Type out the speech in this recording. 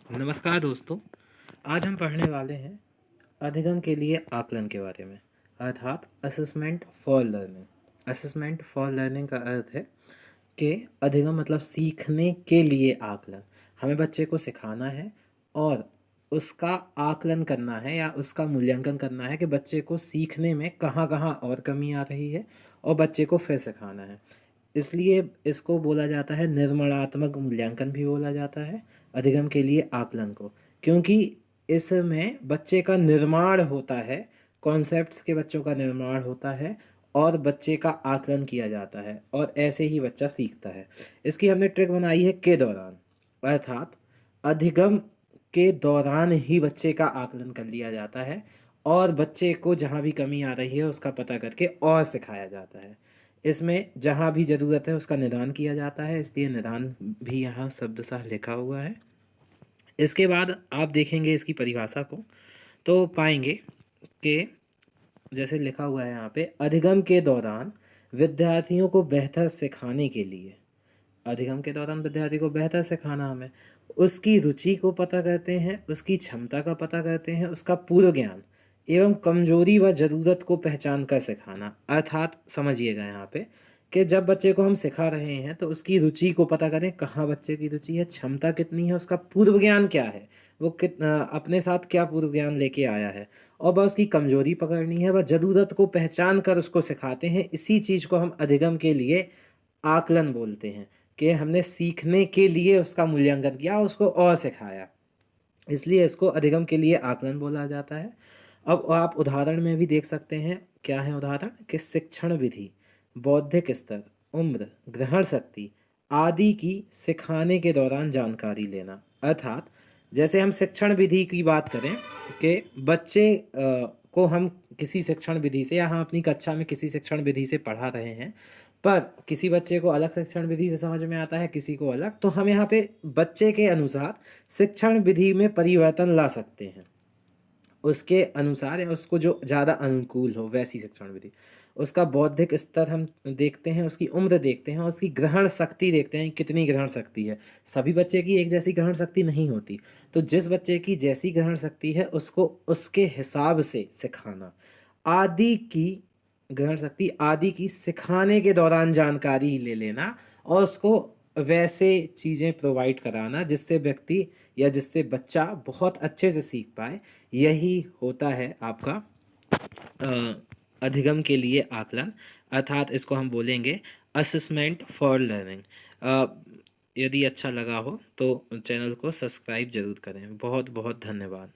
नमस्कार दोस्तों। आज हम पढ़ने वाले हैं अधिगम के लिए आकलन के बारे में, अर्थात assessment for learning. Assessment for learning का अर्थ है कि अधिगम मतलब सीखने के लिए आकलन। हमें बच्चे को सिखाना है और उसका आकलन करना है या उसका मूल्यांकन करना है कि बच्चे को सीखने में कहाँ कहाँ और कमी आ रही है और बच्चे को फिर सिखाना है। इसलिए इसको बोला जाता है, निर्माणात्मक मूल्यांकन भी बोला जाता है अधिगम के लिए आकलन को, क्योंकि इसमें बच्चे का निर्माण होता है, कॉन्सेप्ट्स के बच्चों का निर्माण होता है और बच्चे का आकलन किया जाता है और ऐसे ही बच्चा सीखता है। इसकी हमने ट्रिक बनाई है के दौरान, अर्थात अधिगम के दौरान ही बच्चे का आकलन कर लिया जाता है और बच्चे को जहाँ भी कमी आ रही है उसका पता करके और सिखाया जाता है। इसमें जहाँ भी ज़रूरत है उसका निदान किया जाता है, इसलिए निदान भी यहाँ शब्दशः लिखा हुआ है। इसके बाद आप देखेंगे इसकी परिभाषा को तो पाएंगे कि जैसे लिखा हुआ है यहाँ पे, अधिगम के दौरान विद्यार्थियों को बेहतर सिखाने के लिए, अधिगम के दौरान विद्यार्थी को बेहतर सिखाना, हमें उसकी रुचि को पता करते हैं, उसकी क्षमता का पता करते हैं, उसका पूर्व ज्ञान एवं कमजोरी व ज़रूरत को पहचान कर सिखाना। अर्थात समझिएगा यहाँ पे कि जब बच्चे को हम सिखा रहे हैं तो उसकी रुचि को पता करें, कहाँ बच्चे की रुचि है, क्षमता कितनी है, उसका पूर्व ज्ञान क्या है, वो अपने साथ क्या पूर्व ज्ञान लेके आया है, और वह उसकी कमजोरी पकड़नी है, वह ज़रूरत को पहचान कर उसको सिखाते हैं। इसी चीज़ को हम अधिगम के लिए आकलन बोलते हैं कि हमने सीखने के लिए उसका मूल्यांकन किया, उसको और सिखाया, इसलिए इसको अधिगम के लिए आकलन बोला जाता है। अब आप उदाहरण में भी देख सकते हैं, क्या है उदाहरण कि शिक्षण विधि, बौद्धिक स्तर, उम्र, ग्रहण शक्ति आदि की सिखाने के दौरान जानकारी लेना। अर्थात जैसे हम शिक्षण विधि की बात करें कि बच्चे को हम किसी शिक्षण विधि से या हम अपनी कक्षा में किसी शिक्षण विधि से पढ़ा रहे हैं, पर किसी बच्चे को अलग शिक्षण विधि से समझ में आता है, किसी को अलग, तो हम यहाँ पे बच्चे के अनुसार शिक्षण विधि में परिवर्तन ला सकते हैं, उसके अनुसार या उसको जो ज़्यादा अनुकूल हो वैसी शिक्षण विधि। उसका बौद्धिक स्तर हम देखते हैं, उसकी उम्र देखते हैं और उसकी ग्रहण शक्ति देखते हैं, कितनी ग्रहण शक्ति है। सभी बच्चे की एक जैसी ग्रहण शक्ति नहीं होती, तो जिस बच्चे की जैसी ग्रहण शक्ति है उसको उसके हिसाब से सिखाना। आदि की ग्रहण शक्ति आदि की सिखाने के दौरान जानकारी ले लेना और उसको वैसे चीज़ें प्रोवाइड कराना जिससे व्यक्ति या जिससे बच्चा बहुत अच्छे से सीख पाए। यही होता है आपका अधिगम के लिए आकलन, अर्थात इसको हम बोलेंगे असेसमेंट फॉर लर्निंग। यदि अच्छा लगा हो तो चैनल को सब्सक्राइब जरूर करें। बहुत बहुत धन्यवाद।